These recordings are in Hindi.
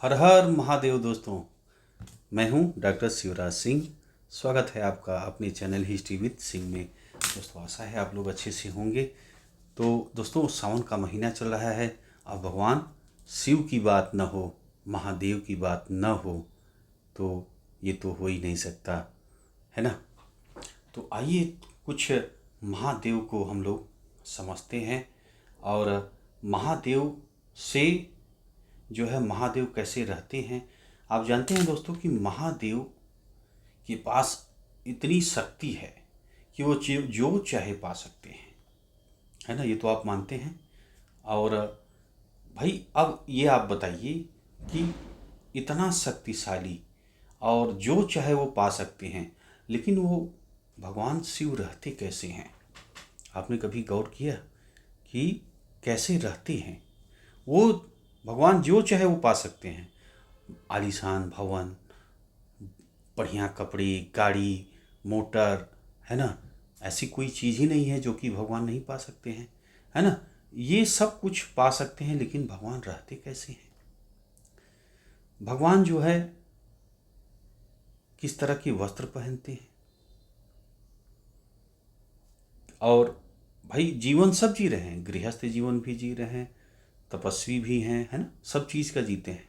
हर हर महादेव दोस्तों। मैं हूं डॉक्टर शिवराज सिंह। स्वागत है आपका अपने चैनल हिस्ट्री विद सिंह में। दोस्तों आशा है आप लोग अच्छे से होंगे। तो दोस्तों सावन का महीना चल रहा है। अब भगवान शिव की बात न हो, महादेव की बात न हो तो ये तो हो ही नहीं सकता, है ना। तो आइए कुछ महादेव को हम लोग समझते हैं और महादेव से जो है महादेव कैसे रहते हैं। आप जानते हैं दोस्तों कि महादेव के पास इतनी शक्ति है कि वो जो चाहे पा सकते हैं, है ना। ये तो आप मानते हैं। और भाई अब ये आप बताइए कि इतना शक्तिशाली और जो चाहे वो पा सकते हैं, लेकिन वो भगवान शिव रहते कैसे हैं। आपने कभी गौर किया कि कैसे रहते हैं वो। भगवान जो चाहे वो पा सकते हैं। आलीशान भवन, बढ़िया कपड़े, गाड़ी, मोटर, है ना। ऐसी कोई चीज़ ही नहीं है जो कि भगवान नहीं पा सकते हैं, है ना। ये सब कुछ पा सकते हैं, लेकिन भगवान रहते कैसे हैं। भगवान जो है किस तरह के वस्त्र पहनते हैं, और भाई जीवन सब जी रहे हैं। गृहस्थ जीवन भी जी रहे हैं, तपस्वी भी हैं, है ना। सब चीज़ का जीते हैं।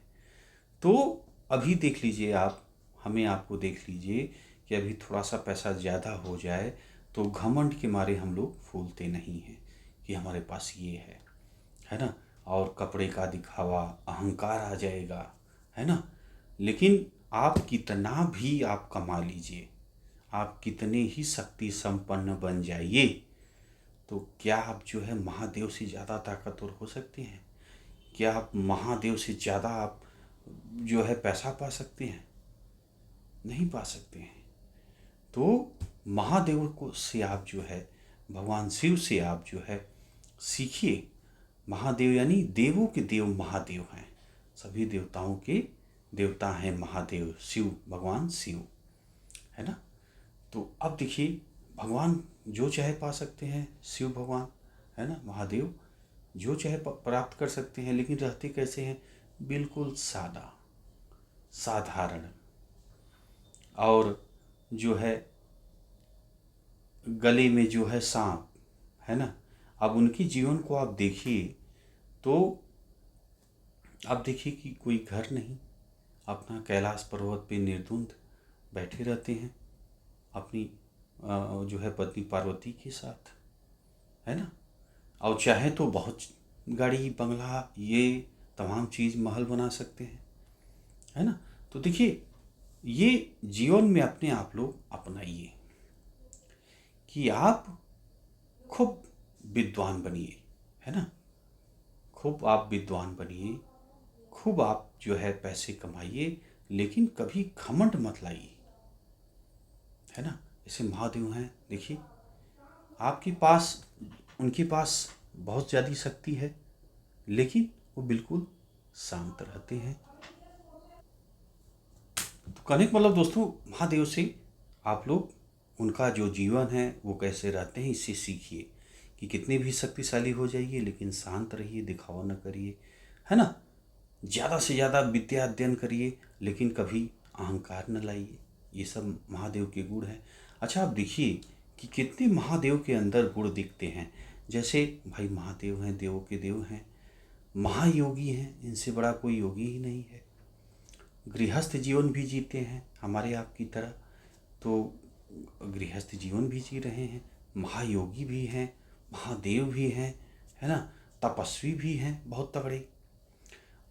तो अभी देख लीजिए आप, हमें आपको देख लीजिए कि अभी थोड़ा सा पैसा ज़्यादा हो जाए तो घमंड के मारे हम लोग फूलते नहीं हैं कि हमारे पास ये है ना। और कपड़े का दिखावा, अहंकार आ जाएगा, है ना। लेकिन आप कितना भी आप कमा लीजिए, आप कितने ही शक्ति संपन्न बन जाइए, तो क्या आप जो है महादेव से ज़्यादा ताकतवर हो सकते हैं। क्या आप महादेव से ज़्यादा आप जो है पैसा पा सकते हैं। नहीं पा सकते हैं। तो महादेव को से आप जो है, भगवान शिव से आप जो है सीखिए। महादेव यानी देवों के देव महादेव हैं। सभी देवताओं के देवता हैं महादेव, शिव, भगवान शिव, है ना। तो अब देखिए भगवान जो चाहे पा सकते हैं, शिव भगवान, है ना, महादेव जो चाहे प्राप्त कर सकते हैं, लेकिन रहते कैसे हैं। बिल्कुल सादा, साधारण, और जो है गले में जो है सांप, है ना। अब उनके जीवन को आप देखिए तो आप देखिए कि कोई घर नहीं, अपना कैलाश पर्वत पे निर्द्वंद बैठे रहते हैं अपनी जो है पत्नी पार्वती के साथ, है ना। और चाहे तो बहुत गाड़ी बंगला ये तमाम चीज़ महल बना सकते हैं, है ना। तो देखिए ये जीवन में अपने आप लोग अपनाइए कि आप खूब विद्वान बनिए, है ना। खूब आप विद्वान बनिए, खूब आप जो है पैसे कमाइए, लेकिन कभी घमंड मत लाइए, है ना। ऐसे महादेव हैं, देखिए आपके पास, उनके पास बहुत ज़्यादा शक्ति है, लेकिन वो बिल्कुल शांत रहते हैं। तो कहने का मतलब दोस्तों, महादेव से आप लोग उनका जो जीवन है वो कैसे रहते हैं इससे सीखिए कि कितने भी शक्तिशाली हो जाइए, लेकिन शांत रहिए, दिखावा न करिए, है ना। ज़्यादा से ज़्यादा विद्या अध्ययन करिए, लेकिन कभी अहंकार न लाइए। ये सब महादेव के गुण हैं। अच्छा आप देखिए कि कितने महादेव के अंदर गुण दिखते हैं। जैसे भाई महादेव हैं, देवों के देव हैं, महायोगी हैं, इनसे बड़ा कोई योगी ही नहीं है। गृहस्थ जीवन भी जीते हैं हमारे आपकी तरह, तो गृहस्थ जीवन भी जी रहे हैं, महायोगी भी हैं, महादेव भी हैं, है ना। तपस्वी भी हैं बहुत तगड़े।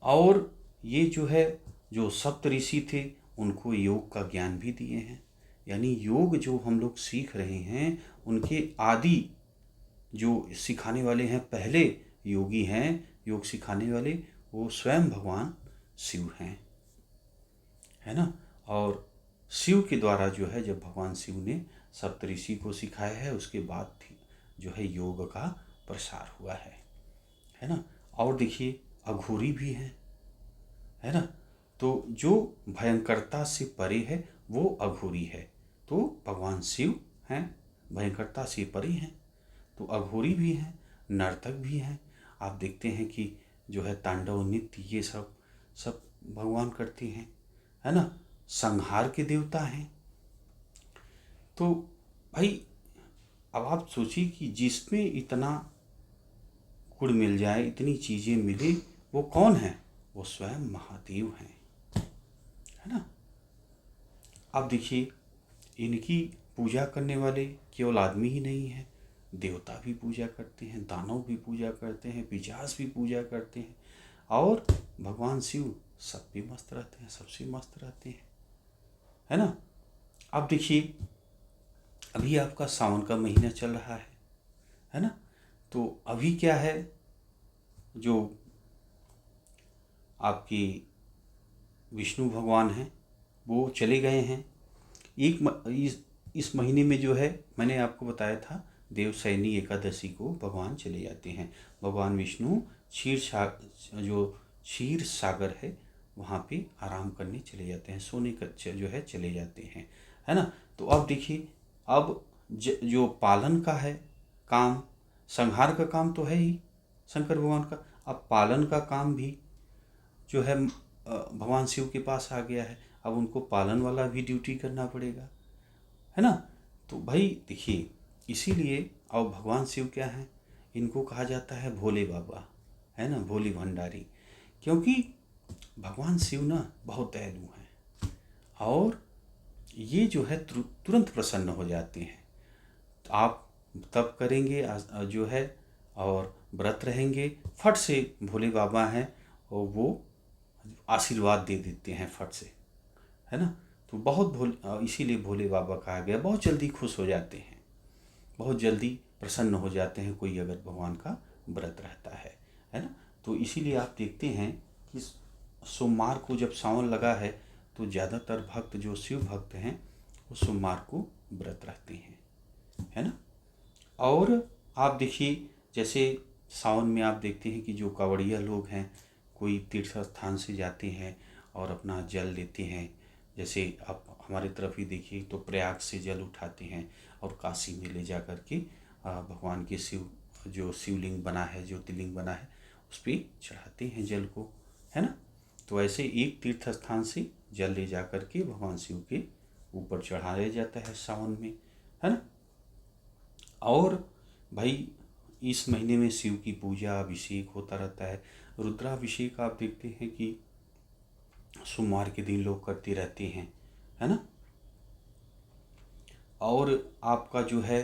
और ये जो है, जो सप्त ऋषि थे उनको योग का ज्ञान भी दिए हैं। यानी योग जो हम लोग सीख रहे हैं, उनके आदि जो सिखाने वाले हैं, पहले योगी हैं योग सिखाने वाले, वो स्वयं भगवान शिव हैं, है ना। और शिव के द्वारा जो है, जब भगवान शिव ने सप्तऋषि को सिखाया है, उसके बाद जो है योग का प्रसार हुआ है ना। और देखिए अघोरी भी हैं, है ना। तो जो भयंकरता से परे है वो अघोरी है। तो भगवान शिव हैं, भयंकरता से परे हैं, तो अघोरी भी हैं, नर्तक भी हैं। आप देखते हैं कि जो है तांडव नृत्य, ये सब सब भगवान करते हैं, है ना, संहार के देवता हैं। तो भाई अब आप सोचिए कि जिसमें इतना गुण मिल जाए, इतनी चीज़ें मिले, वो कौन है? वो स्वयं महादेव हैं, है ना। आप देखिए, इनकी पूजा करने वाले केवल आदमी ही नहीं है, देवता भी पूजा करते हैं, दानव भी पूजा करते हैं, पिशाच भी पूजा करते हैं, और भगवान शिव सब भी मस्त रहते हैं, सबसे मस्त रहते हैं, है ना। अब देखिए, अभी आपका सावन का महीना चल रहा है ना। तो अभी क्या है, जो आपके विष्णु भगवान हैं वो चले गए हैं। इस महीने में जो है, मैंने आपको बताया था, देवशयनी एकादशी को भगवान चले जाते हैं। भगवान विष्णु जो क्षीर सागर है वहाँ पे आराम करने चले जाते हैं, सोने का जो है चले जाते हैं, है ना। तो अब देखिए, अब जो पालन का है काम, संहार का काम तो है ही शंकर भगवान का, अब पालन का काम भी जो है भगवान शिव के पास आ गया है। अब उनको पालन वाला भी ड्यूटी करना पड़ेगा, है ना। तो भाई देखिए, इसीलिए अब भगवान शिव क्या हैं, इनको कहा जाता है भोले बाबा, है ना, भोले भंडारी। क्योंकि भगवान शिव ना बहुत दयालु हैं, और ये जो है तुरंत प्रसन्न हो जाते हैं। तो आप तब करेंगे जो है, और व्रत रहेंगे, फट से भोले बाबा हैं और वो आशीर्वाद दे देते हैं फट से, है ना। तो बहुत इसीलिए भोले बाबा कहा गया, बहुत जल्दी खुश हो जाते हैं, बहुत जल्दी प्रसन्न हो जाते हैं कोई अगर भगवान का व्रत रहता है ना। तो इसीलिए आप देखते हैं कि सोमवार को जब सावन लगा है तो ज़्यादातर भक्त जो शिव भक्त हैं वो सोमवार को व्रत रखते हैं, है ना। और आप देखिए, जैसे सावन में आप देखते हैं कि जो कांवड़िया लोग हैं, कोई तीर्थ स्थान से जाते हैं और अपना जल लेते हैं। जैसे आप हमारी तरफ ही देखिए तो प्रयाग से जल उठाते हैं और काशी में ले जा कर के भगवान के जो शिवलिंग बना है, ज्योतिर्लिंग बना है, उस पर चढ़ाते हैं जल को, है ना। तो ऐसे एक तीर्थ स्थान से जल ले जा कर के भगवान शिव के ऊपर चढ़ाया जाता है सावन में, है ना। और भाई इस महीने में शिव की पूजा अभिषेक होता रहता है। रुद्राभिषेक आप देखते हैं कि सोमवार के दिन लोग करते रहते हैं, है ना। और आपका जो है,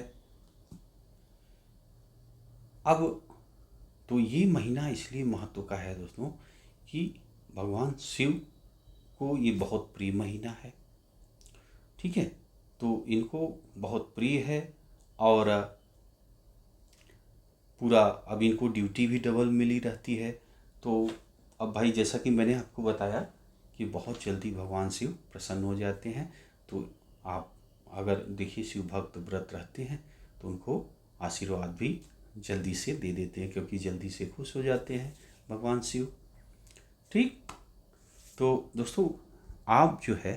अब तो ये महीना इसलिए महत्व का है दोस्तों कि भगवान शिव को ये बहुत प्रिय महीना है, ठीक है। तो इनको बहुत प्रिय है, और पूरा अब इनको ड्यूटी भी डबल मिली रहती है। तो अब भाई जैसा कि मैंने आपको बताया कि बहुत जल्दी भगवान शिव प्रसन्न हो जाते हैं। तो आप अगर देखिए शिव भक्त व्रत रहते हैं तो उनको आशीर्वाद भी जल्दी से दे देते हैं, क्योंकि जल्दी से खुश हो जाते हैं भगवान शिव, ठीक। तो दोस्तों, आप जो है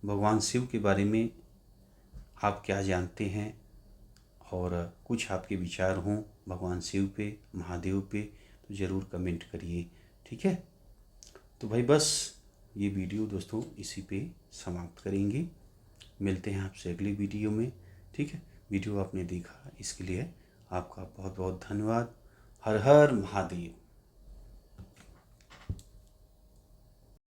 भगवान शिव के बारे में आप क्या जानते हैं, और कुछ आपके विचार हों भगवान शिव पे, महादेव पे, तो ज़रूर कमेंट करिए, ठीक है। तो भाई बस ये वीडियो दोस्तों इसी पे समाप्त करेंगे। मिलते हैं आपसे अगली वीडियो में, ठीक है। वीडियो आपने देखा इसके लिए आपका बहुत बहुत धन्यवाद। हर हर महादेव।